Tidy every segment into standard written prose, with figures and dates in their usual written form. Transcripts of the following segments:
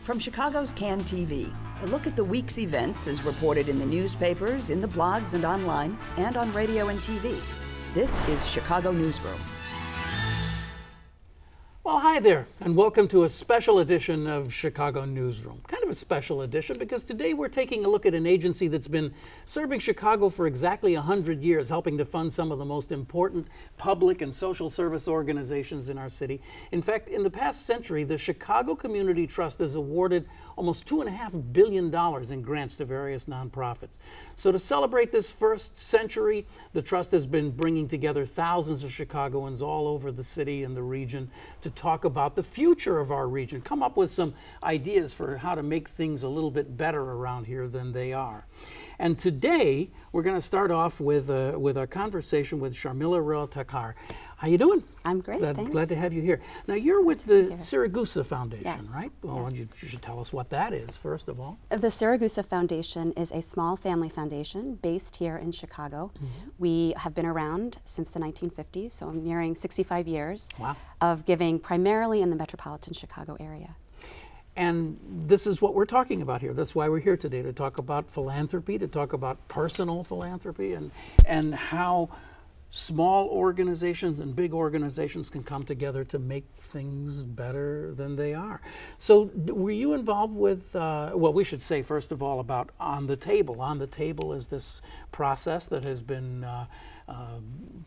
From Chicago's CAN TV, a look at the week's events is reported in the newspapers, in the blogs and online, and on radio and TV. This is Chicago Newsroom. Well, hi there, and welcome to a special edition of Chicago Newsroom. Kind of a special edition because today we're taking a look at an agency that's been serving Chicago for exactly 100 years, helping to fund some of the most important public and social service organizations in our city. In fact, in the past century, the Chicago Community Trust has awarded almost $2.5 billion in grants to various nonprofits. So to celebrate this first century, the Trust has been bringing together thousands of Chicagoans all over the city and the region to talk about the future of our region, come up with some ideas for how to make things a little bit better around here than they are. And today, we're going to start off with our conversation with Sharmila Thakkar. How you doing? I'm great, thanks. Glad to have you here. Now, you're with the Siragusa Foundation, yes, right? Well, yes. You should tell us what that is, first of all. The Siragusa Foundation is a small family foundation based here in Chicago. Mm-hmm. We have been around since the 1950s, so I'm nearing 65 years of giving primarily in the metropolitan Chicago area. And this is what we're talking about here. That's why we're here today, to talk about philanthropy, to talk about personal philanthropy, and how small organizations and big organizations can come together to make things better than they are. So were you involved with, well, we should say first of all about On the Table. On the Table is this process that has been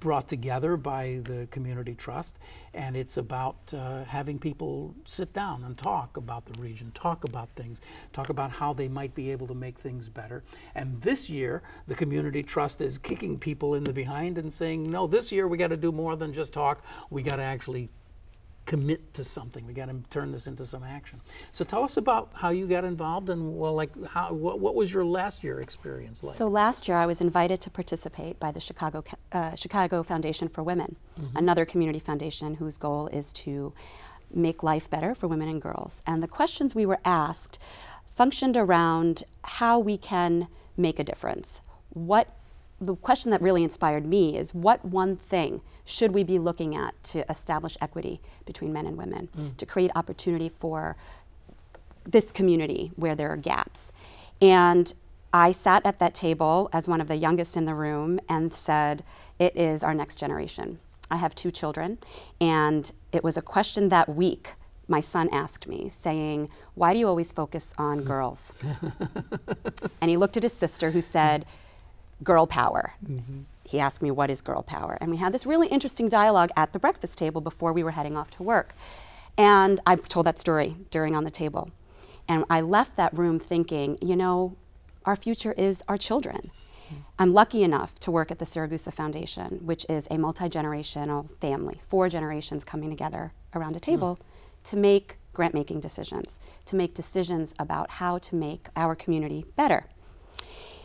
brought together by the Community Trust, and it's about having people sit down and talk about the region, talk about things, talk about how they might be able to make things better. And this year, the Community Trust is kicking people in the behind and saying, no, this year we got to do more than just talk. We got to actually commit to something. We got to turn this into some action. So tell us about how you got involved, and well, like what was your last year experience like? So last year I was invited to participate by the Chicago Foundation for Women, another community foundation whose goal is to make life better for women and girls. And the questions we were asked functioned around how we can make a difference. The question that really inspired me is, what one thing should we be looking at to establish equity between men and women, to create opportunity for this community where there are gaps? And I sat at that table as one of the youngest in the room and said, it is our next generation. I have 2 children, and it was a question that week my son asked me, saying, why do you always focus on girls? And he looked at his sister who said, girl power. He asked me, what is girl power? And we had this really interesting dialogue at the breakfast table before we were heading off to work. And I told that story during On the Table. And I left that room thinking, you know, our future is our children. I'm lucky enough to work at the Siragusa Foundation, which is a multi-generational family, 4 generations coming together around a table to make grant-making decisions, to make decisions about how to make our community better.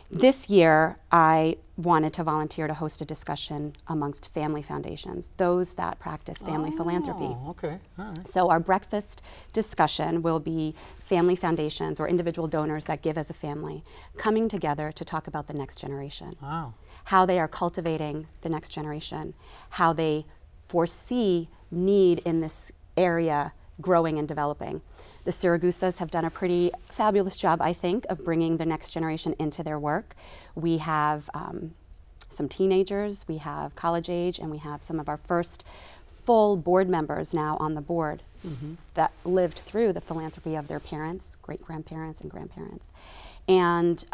This year, I wanted to volunteer to host a discussion amongst family foundations, those that practice family philanthropy. Okay. All right. So our breakfast discussion will be family foundations or individual donors that give as a family coming together to talk about the next generation. Wow. How they are cultivating the next generation, how they foresee need in this area growing and developing. The Siragusas have done a pretty fabulous job, I think, of bringing the next generation into their work. We have some teenagers, we have college age, and we have some of our first full board members now on the board that lived through the philanthropy of their parents, great-grandparents and grandparents. And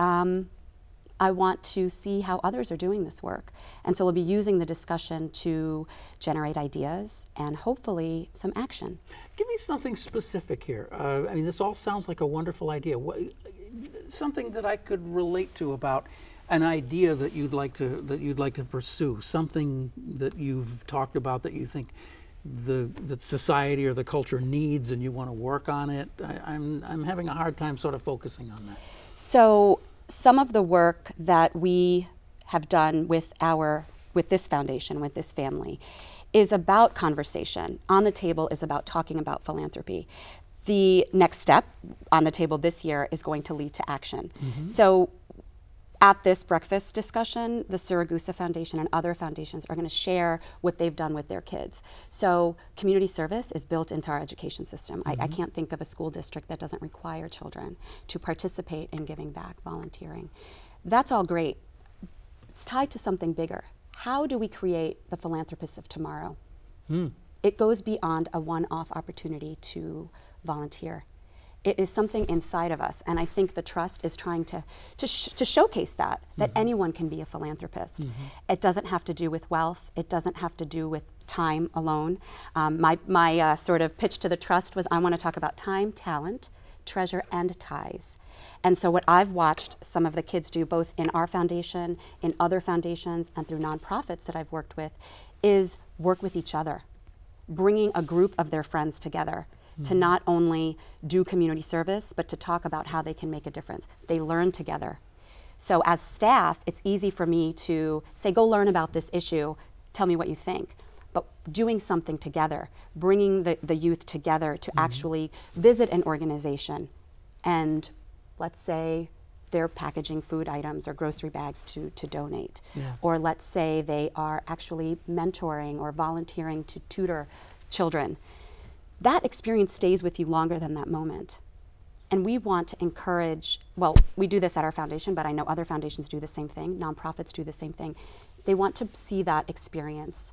I want to see how others are doing this work. And so we'll be using the discussion to generate ideas and hopefully some action. Give me something specific here. I mean, this all sounds like a wonderful idea. Something that I could relate to about an idea that you'd like to pursue, something that you've talked about that you think the society or the culture needs and you want to work on it. I'm having a hard time sort of focusing on that. So some of the work that we have done with this foundation, with this family, is about conversation. On the Table is about talking about philanthropy. The next step on the table this year is going to lead to action. So at this breakfast discussion, the Siragusa Foundation and other foundations are going to share what they've done with their kids. So community service is built into our education system. I can't think of a school district that doesn't require children to participate in giving back, volunteering. That's all great. It's tied to something bigger. How do we create the philanthropists of tomorrow? It goes beyond a one-off opportunity to volunteer. It is something inside of us, and I think the trust is trying to showcase that anyone can be a philanthropist. It doesn't have to do with wealth. It doesn't have to do with time alone. My sort of pitch to the trust was I want to talk about time, talent, treasure, and ties. And so what I've watched some of the kids do, both in our foundation, in other foundations, and through nonprofits that I've worked with, is work with each other, bringing a group of their friends together to not only do community service, but to talk about how they can make a difference. They learn together. So as staff, it's easy for me to say, go learn about this issue, tell me what you think. But doing something together, bringing the youth together to actually visit an organization, and let's say they're packaging food items or grocery bags to donate. Or let's say they are actually mentoring or volunteering to tutor children. That experience stays with you longer than that moment. And we want to encourage, well, we do this at our foundation, but I know other foundations do the same thing, nonprofits do the same thing. They want to see that experience,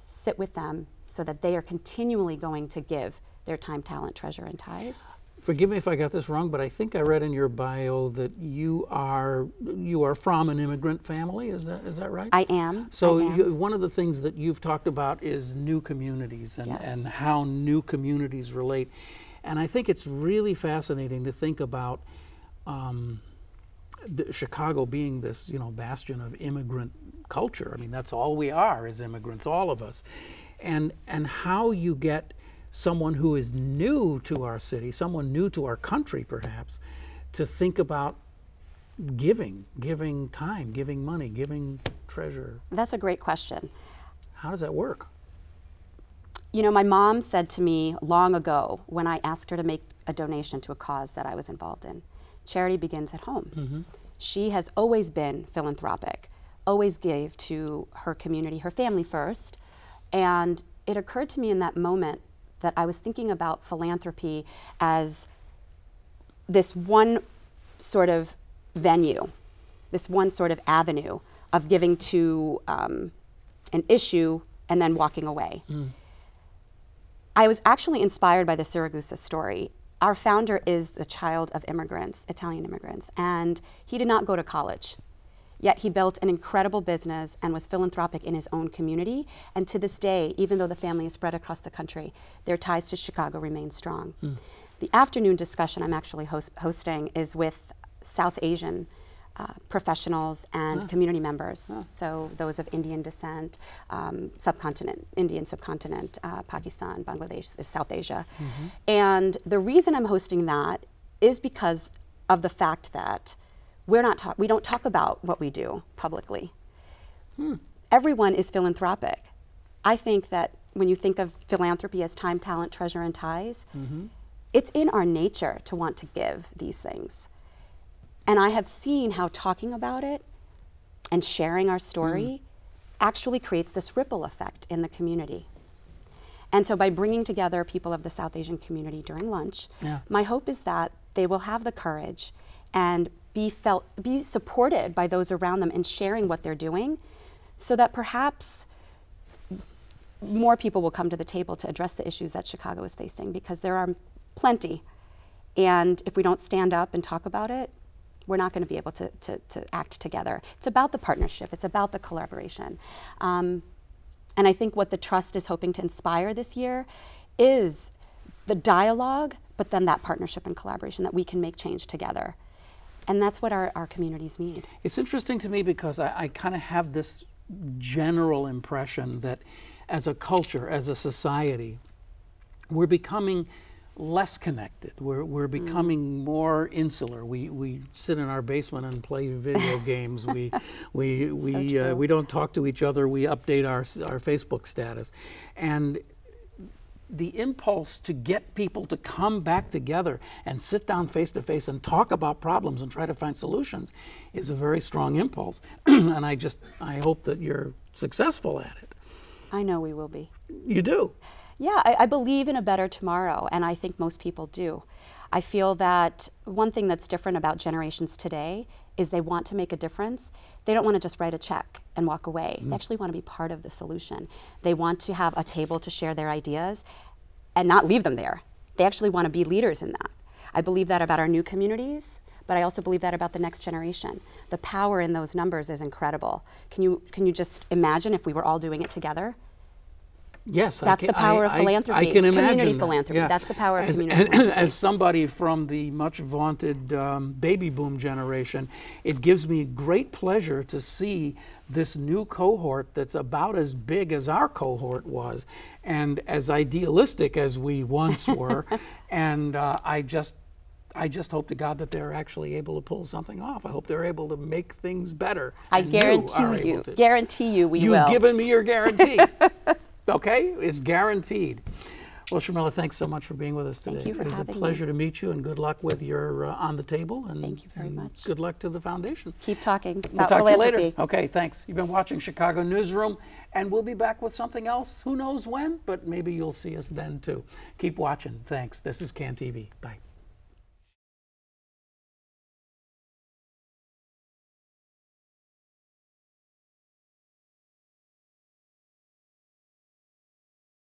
sit with them so that they are continually going to give their time, talent, treasure, and ties. Forgive me if I got this wrong, but I think I read in your bio that you are from an immigrant family. Is that right? I am. So one of the things that you've talked about is new communities and how new communities relate. And I think it's really fascinating to think about Chicago being this, bastion of immigrant culture. I mean, that's all we are as immigrants, all of us. And how you get someone who is new to our city, someone new to our country perhaps, to think about giving time, giving money, giving treasure. That's a great question. How does that work? My mom said to me long ago when I asked her to make a donation to a cause that I was involved in, charity begins at home. She has always been philanthropic, always gave to her community, her family first, and it occurred to me in that moment that I was thinking about philanthropy as this one sort of venue, this one sort of avenue of giving to an issue and then walking away. I was actually inspired by the Siragusa story. Our founder is the child of immigrants, Italian immigrants, and he did not go to college. Yet he built an incredible business and was philanthropic in his own community. And to this day, even though the family is spread across the country, their ties to Chicago remain strong. The afternoon discussion I'm actually hosting is with South Asian professionals and community members. So those of Indian descent, Indian subcontinent, Pakistan, Bangladesh, South Asia. And the reason I'm hosting that is because of the fact that we don't talk about what we do publicly. Everyone is philanthropic. I think that when you think of philanthropy as time, talent, treasure, and ties, it's in our nature to want to give these things. And I have seen how talking about it and sharing our story actually creates this ripple effect in the community. And so by bringing together people of the South Asian community during lunch, my hope is that they will have the courage and be supported by those around them in sharing what they're doing, so that perhaps more people will come to the table to address the issues that Chicago is facing, because there are plenty. And if we don't stand up and talk about it, we're not going to be able to act together. It's about the partnership. It's about the collaboration. And I think what the Trust is hoping to inspire this year is the dialogue, but then that partnership and collaboration, that we can make change together. And that's what our communities need. It's interesting to me because I kind of have this general impression that as a culture, as a society, we're becoming less connected. We're becoming more insular. We sit in our basement and play video games. We don't talk to each other. We update our Facebook status. And the impulse to get people to come back together and sit down face to face and talk about problems and try to find solutions is a very strong impulse. And I hope that you're successful at it. I know we will be. You do? Yeah, I believe in a better tomorrow, and I think most people do. I feel that one thing that's different about generations today is they want to make a difference. They don't want to just write a check and walk away. They actually want to be part of the solution. They want to have a table to share their ideas and not leave them there. They actually want to be leaders in that. I believe that about our new communities, but I also believe that about the next generation. The power in those numbers is incredible. Can you just imagine if we were all doing it together? Yes, that's the power of philanthropy. I can imagine community that. philanthropy. Yeah. That's the power of community philanthropy. As somebody from the much vaunted baby boom generation, it gives me great pleasure to see this new cohort that's about as big as our cohort was, and as idealistic as we once were. And I just hope to God that they're actually able to pull something off. I hope they're able to make things better. I guarantee you we will. You've given me your guarantee. Okay, it's guaranteed. Well, Sharmila, thanks so much for being with us today. Thank you for having me. It was a pleasure to meet you, and good luck with your On the Table. And thank you very much. Good luck to the foundation. Keep talking We'll about talk to you philanthropy. later. Okay, thanks. You've been watching Chicago Newsroom, and we'll be back with something else. Who knows when, but maybe you'll see us then too. Keep watching. Thanks. This is CAN TV. Bye.